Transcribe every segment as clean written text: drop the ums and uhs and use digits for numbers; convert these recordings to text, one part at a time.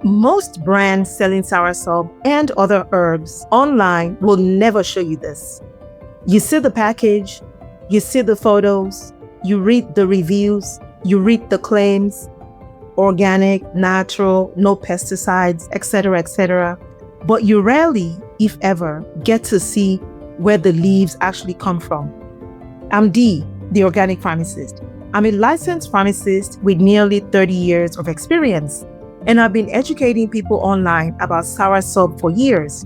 Most brands selling soursop and other herbs online will never show you this. You see the package, you see the photos, you read the reviews, you read the claims, organic, natural, no pesticides, etc., but you rarely, if ever, get to see where the leaves actually come from. I'm Dee, the organic pharmacist. I'm a licensed pharmacist with nearly 30 years of experience, and I've been educating people online about soursop for years,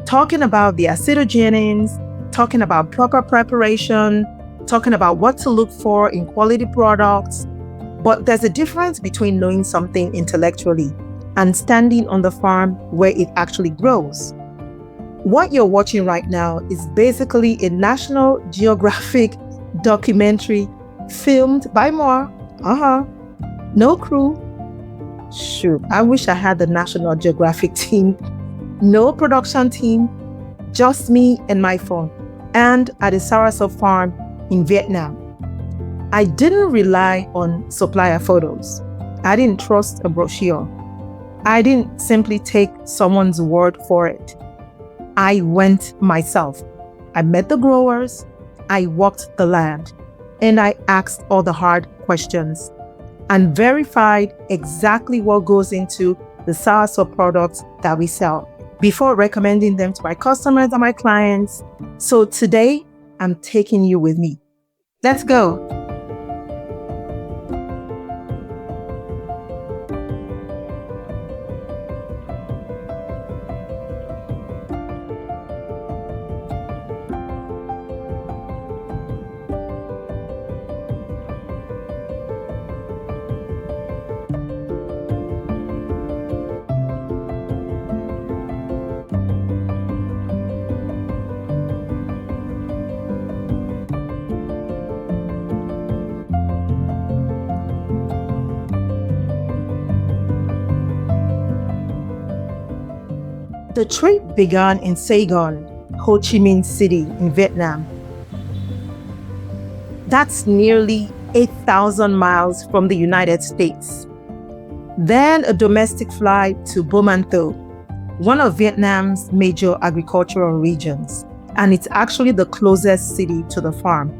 talking about the acetogenins, talking about proper preparation, talking about what to look for in quality products. But there's a difference between knowing something intellectually and standing on the farm where it actually grows. What you're watching right now is basically a National Geographic documentary filmed by more. No crew. Shoot, I wish I had the National Geographic team. No production team, just me and my phone, and at a soursop farm in Vietnam. I didn't rely on supplier photos. I didn't trust a brochure. I didn't simply take someone's word for it. I went myself. I met the growers, I walked the land, and I asked all the hard questions and verified exactly what goes into the soursop products that we sell before recommending them to my customers and my clients. So today, I'm taking you with me. Let's go. The trip began in Saigon, Ho Chi Minh City in Vietnam. That's nearly 8,000 miles from the United States. Then a domestic flight to Buon Ma Thuot, one of Vietnam's major agricultural regions, and it's actually the closest city to the farm.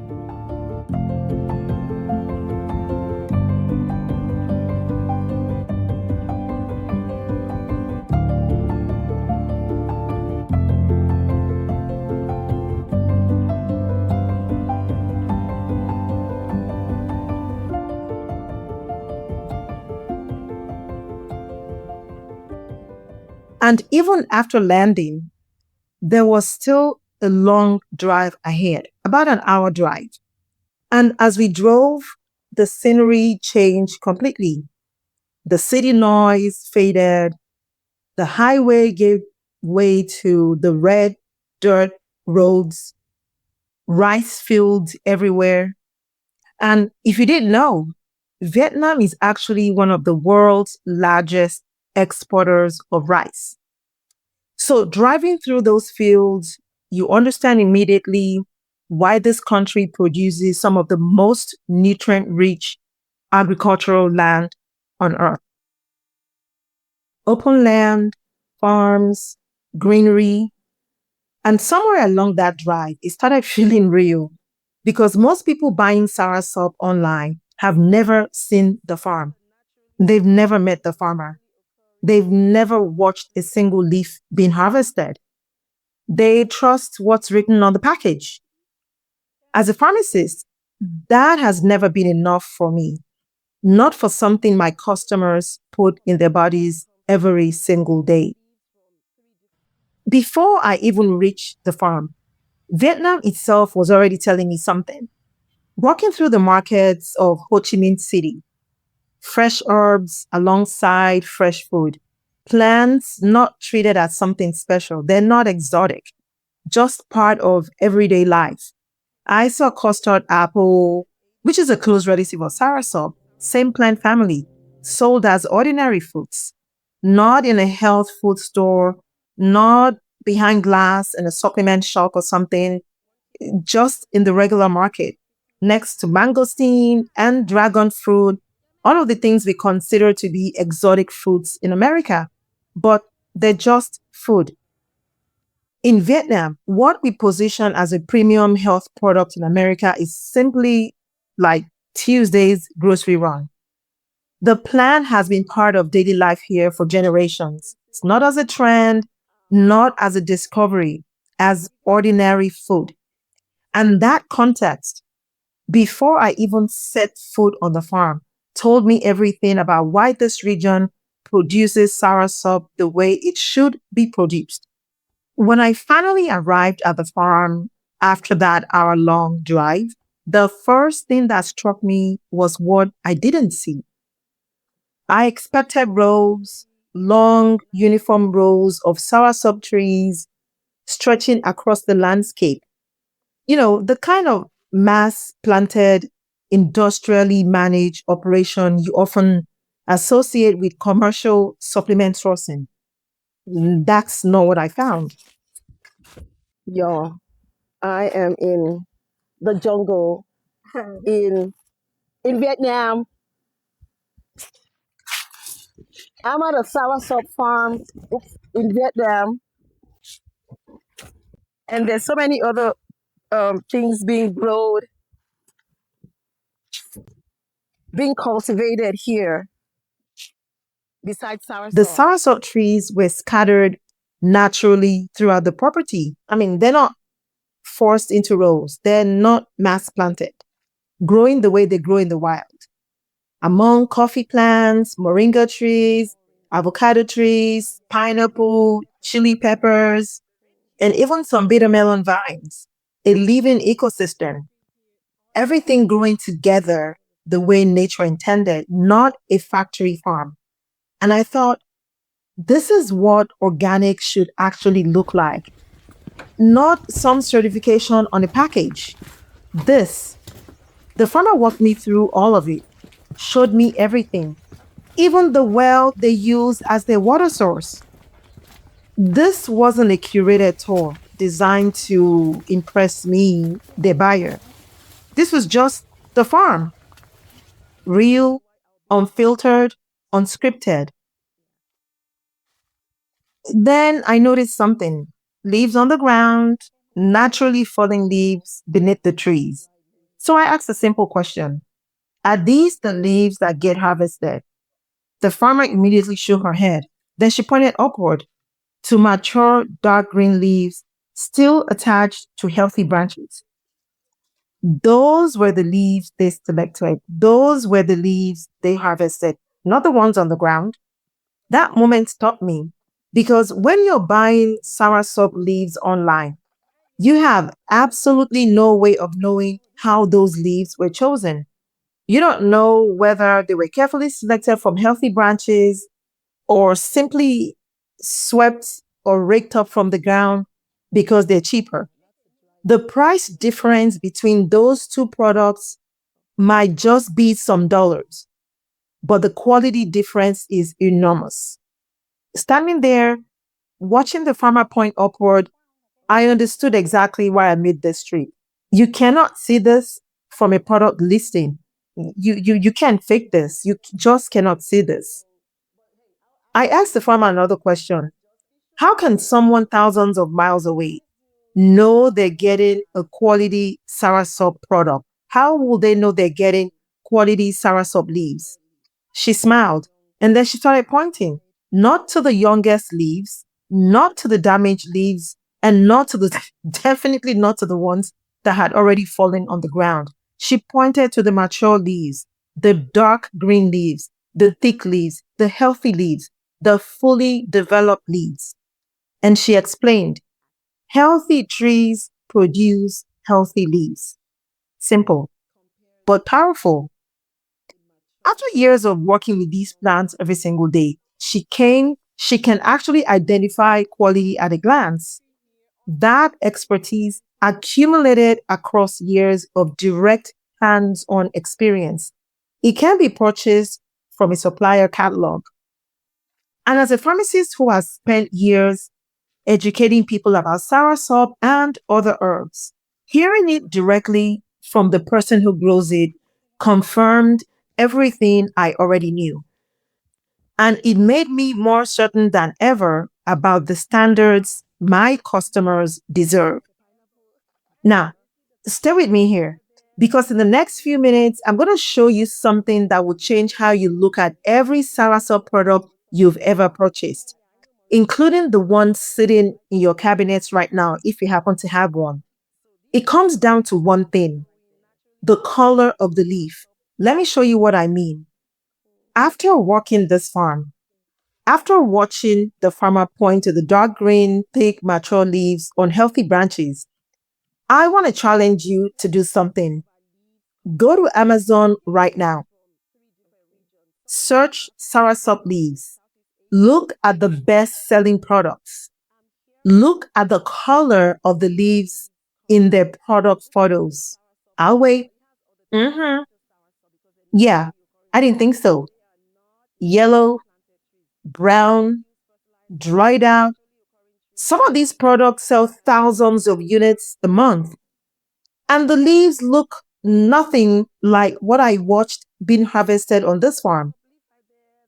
And even after landing, there was still a long drive ahead, about an hour drive. And as we drove, the scenery changed completely. The city noise faded. The highway gave way to the red dirt roads, rice fields everywhere. And if you didn't know, Vietnam is actually one of the world's largest exporters of rice. So driving through those fields, you understand immediately why this country produces some of the most nutrient-rich agricultural land on earth. Open land, farms, greenery. And somewhere along that drive, it started feeling real because most people buying soursop online have never seen the farm. They've never met the farmer. They've never watched a single leaf being harvested. They trust what's written on the package. As a pharmacist, that has never been enough for me, not for something my customers put in their bodies every single day. Before I even reached the farm, Vietnam itself was already telling me something. Walking through the markets of Ho Chi Minh City, fresh herbs alongside fresh food, plants not treated as something special. They're not exotic, just part of everyday life. I saw custard apple, which is a close relative of soursop, same plant family, sold as ordinary fruits, not in a health food store, not behind glass in a supplement shop or something, just in the regular market, next to mangosteen and dragon fruit, all of the things we consider to be exotic fruits in America. but they're just food. In Vietnam, what we position as a premium health product in America is simply like Tuesday's grocery run. The plant has been part of daily life here for generations. It's not as a trend, not as a discovery, as ordinary food. And that context, before I even set foot on the farm, told me everything about why this region produces soursop the way it should be produced. When I finally arrived at the farm after that hour-long drive, the first thing that struck me was what I didn't see. I expected rows, long, uniform rows of soursop trees stretching across the landscape. You know, the kind of mass planted, industrially managed operation you often associate with commercial supplement sourcing. That's not what I found. Yo, I am in the jungle in Vietnam. I'm at a soursop farm in Vietnam, and there's so many other things being grown, being cultivated here besides The soursop. soursop trees were scattered naturally throughout the property. I mean, they're not forced into rows, they're not mass planted, growing the way they grow in the wild. Among coffee plants, moringa trees, avocado trees, pineapple, chili peppers, and even some bitter melon vines, a living ecosystem, everything growing together the way nature intended, not a factory farm. And I thought, this is what organic should actually look like, not some certification on a package. This, the farmer walked me through all of it, showed me everything, even the well they use as their water source. This wasn't a curated tour designed to impress me, the buyer. This was just the farm, real, unfiltered, unscripted. Then I noticed something, leaves on the ground, naturally falling leaves beneath the trees. So I asked a simple question. Are these the leaves that get harvested? The farmer immediately shook her head. Then she pointed upward to mature dark green leaves still attached to healthy branches. Those were the leaves they selected. Those were the leaves they harvested, not the ones on the ground. That moment stopped me because when you're buying soursop leaves online, you have absolutely no way of knowing how those leaves were chosen. You don't know whether they were carefully selected from healthy branches or simply swept or raked up from the ground because they're cheaper. The price difference between those two products might just be some dollars, but the quality difference is enormous. Standing there, watching the farmer point upward, I understood exactly why I made this trip. You cannot see this from a product listing. You can't fake this. You just cannot see this. I asked the farmer another question. How can someone thousands of miles away know they're getting a quality soursop product? How will they know they're getting quality soursop leaves? She smiled and then she started pointing, not to the youngest leaves, not to the damaged leaves, and not to the definitely not to the ones that had already fallen on the ground. She pointed to the mature leaves, the dark green leaves, the thick leaves, the healthy leaves, the fully developed leaves. And she explained, healthy trees produce healthy leaves. Simple, but powerful. After years of working with these plants every single day, she can actually identify quality at a glance. That expertise accumulated across years of direct hands on experience. It can be purchased from a supplier catalog. And as a pharmacist who has spent years educating people about soursop and other herbs, hearing it directly from the person who grows it confirmed everything I already knew. And it made me more certain than ever about the standards my customers deserve. Now, stay with me here because in the next few minutes, I'm going to show you something that will change how you look at every Soursop product you've ever purchased, including the one sitting in your cabinets right now, if you happen to have one. It comes down to one thing: the color of the leaf. Let me show you what I mean. After working this farm, after watching the farmer point to the dark green, thick, mature leaves on healthy branches, I want to challenge you to do something. Go to Amazon right now. Search Soursop Leaves. Look at the best-selling products. Look at the color of the leaves in their product photos. I'll wait. Yeah, I didn't think so. Yellow, brown, dried out. Some of these products sell thousands of units a month, and the leaves look nothing like what I watched being harvested on this farm.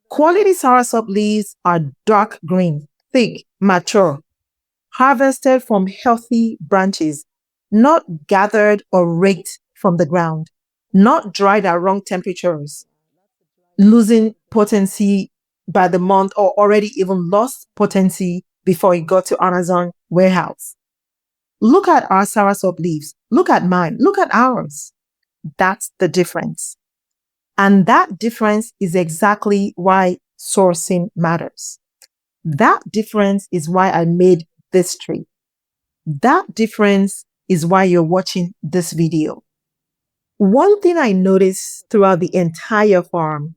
Quality soursop leaves are dark green, thick, mature, harvested from healthy branches, not gathered or raked from the ground, not dried at wrong temperatures, losing potency by the month or already even lost potency before it got to Amazon warehouse. Look at our soursop leaves. Look at mine. Look at ours. That's the difference. And that difference is exactly why sourcing matters. That difference is why I made this tree. That difference is why you're watching this video. One thing I noticed throughout the entire farm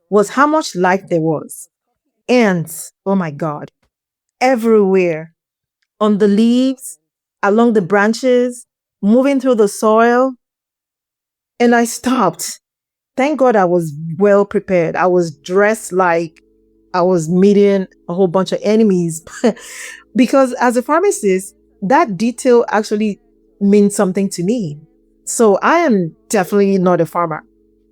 was how much life there was. Ants, oh my God, everywhere. On the leaves, along the branches, moving through the soil. And I stopped. Thank God I was well prepared. I was dressed like I was meeting a whole bunch of enemies. Because as a pharmacist, that detail actually means something to me. So I am definitely not a farmer.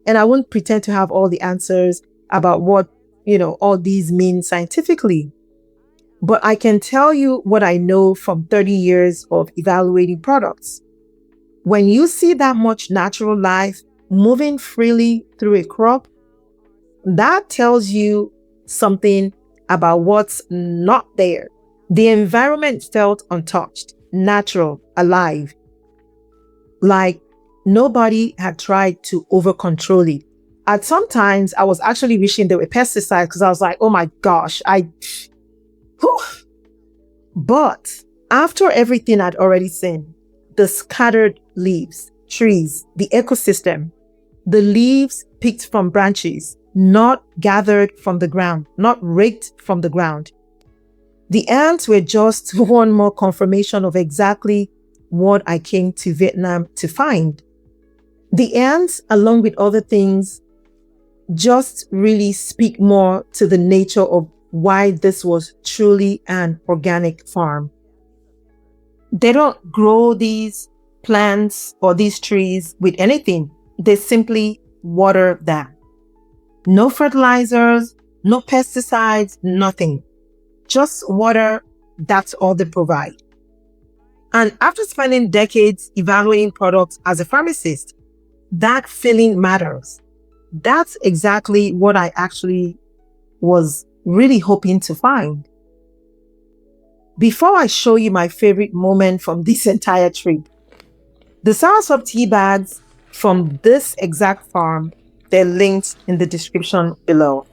And I won't pretend to have all the answers about what, all these mean scientifically. But I can tell you what I know from 30 years of evaluating products. When you see that much natural life moving freely through a crop, that tells you something about what's not there. The environment felt untouched, natural, alive. Like nobody had tried to over-control it. At some times, I was actually wishing there were pesticides because I was like, oh my gosh, whew. But after everything I'd already seen, the scattered leaves, trees, the ecosystem, the leaves picked from branches, not gathered from the ground, not raked from the ground. The ants were just one more confirmation of exactly what I came to Vietnam to find. The ants, along with other things, just really speak more to the nature of why this was truly an organic farm. They don't grow these plants or these trees with anything. They simply water them. No fertilizers, no pesticides, nothing. Just water, that's all they provide. And after spending decades evaluating products as a pharmacist, that feeling matters. That's exactly what I actually was really hoping to find. Before I show you my favorite moment from this entire trip, the Soursop tea bags from this exact farm, they're linked in the description below.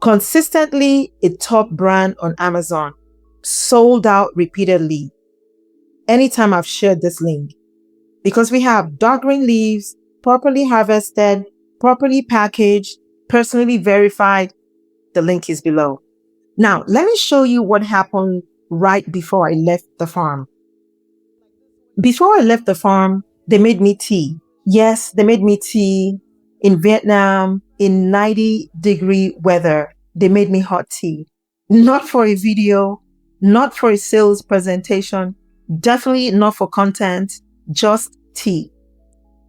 Consistently a top brand on Amazon, sold out repeatedly anytime I've shared this link. Because we have dark green leaves, properly harvested, properly packaged, personally verified. The link is below. Now, let me show you what happened right before I left the farm. Before I left the farm, they made me tea. Yes, they made me tea in Vietnam in 90-degree weather. They made me hot tea. Not for a video, not for a sales presentation, definitely not for content, just tea.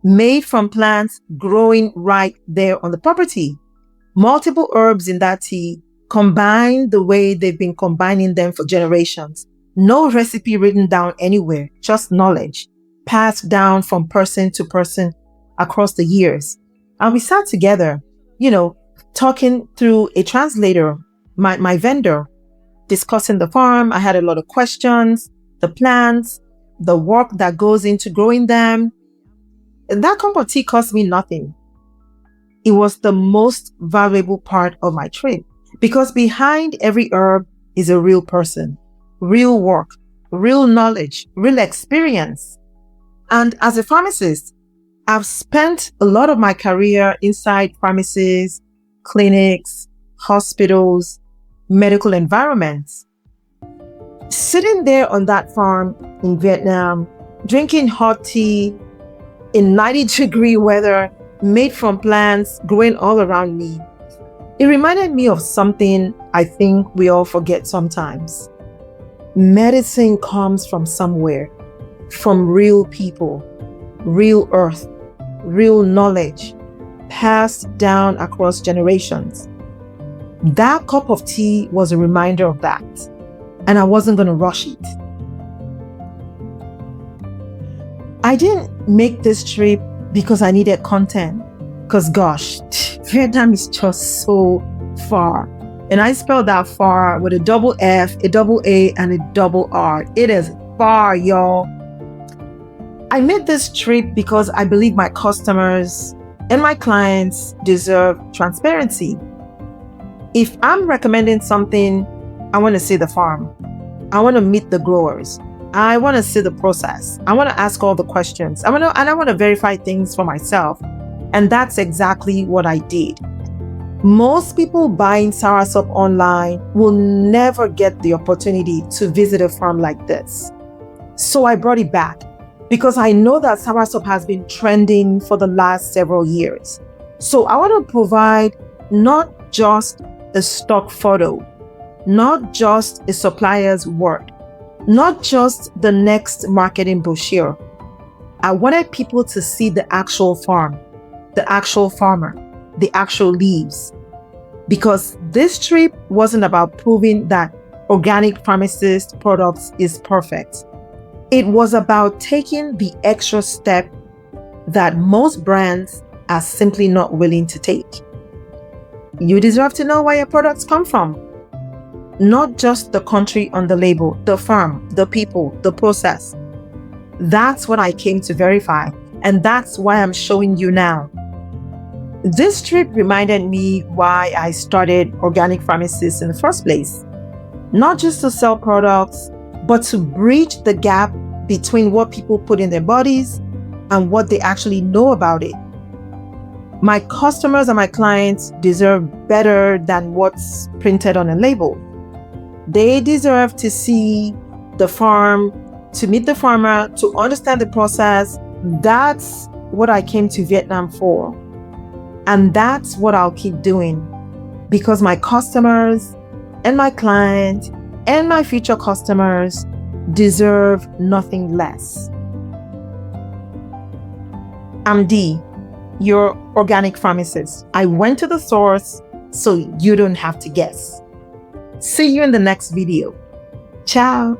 Made from plants growing right there on the property. Multiple herbs in that tea, combined the way they've been combining them for generations. No recipe written down anywhere, just knowledge passed down from person to person across the years. And we sat together, talking through a translator, my vendor, discussing the farm. I had a lot of questions, the plants, the work that goes into growing them. That cup of tea cost me nothing. It was the most valuable part of my trip because behind every herb is a real person, real work, real knowledge, real experience. And as a pharmacist, I've spent a lot of my career inside pharmacies, clinics, hospitals, medical environments. Sitting there on that farm in Vietnam, drinking hot tea in 90-degree weather, made from plants growing all around me, it reminded me of something I think we all forget sometimes. Medicine comes from somewhere, from real people, real earth, real knowledge, passed down across generations. That cup of tea was a reminder of that, and I wasn't going to rush it. I didn't make this trip because I needed content, because gosh, Vietnam is just so far. And I spelled that far with a double F, a double A, and a double R. It is far, y'all. I made this trip because I believe my customers and my clients deserve transparency. If I'm recommending something, I want to see the farm. I want to meet the growers. I want to see the process. I want to ask all the questions. I want to verify things for myself. And that's exactly what I did. Most people buying Soursop online will never get the opportunity to visit a farm like this. So I brought it back because I know that Soursop has been trending for the last several years. So I want to provide not just a stock photo, not just a supplier's word, not just the next marketing brochure. I wanted people to see the actual farm, the actual farmer, the actual leaves. Because this trip wasn't about proving that organic Pharmacist products is perfect. It was about taking the extra step that most brands are simply not willing to take. You deserve to know where your products come from. Not just the country on the label, the farm, the people, the process. That's what I came to verify, and that's why I'm showing you now. This trip reminded me why I started Organic Pharmacist in the first place. Not just to sell products, but to bridge the gap between what people put in their bodies and what they actually know about it. My customers and my clients deserve better than what's printed on a label. They deserve to see the farm, to meet the farmer, to understand the process. That's what I came to Vietnam for. And that's what I'll keep doing because my customers and my clients and my future customers deserve nothing less. I'm Dee, your organic pharmacist. I went to the source so you don't have to guess. See you in the next video. Ciao.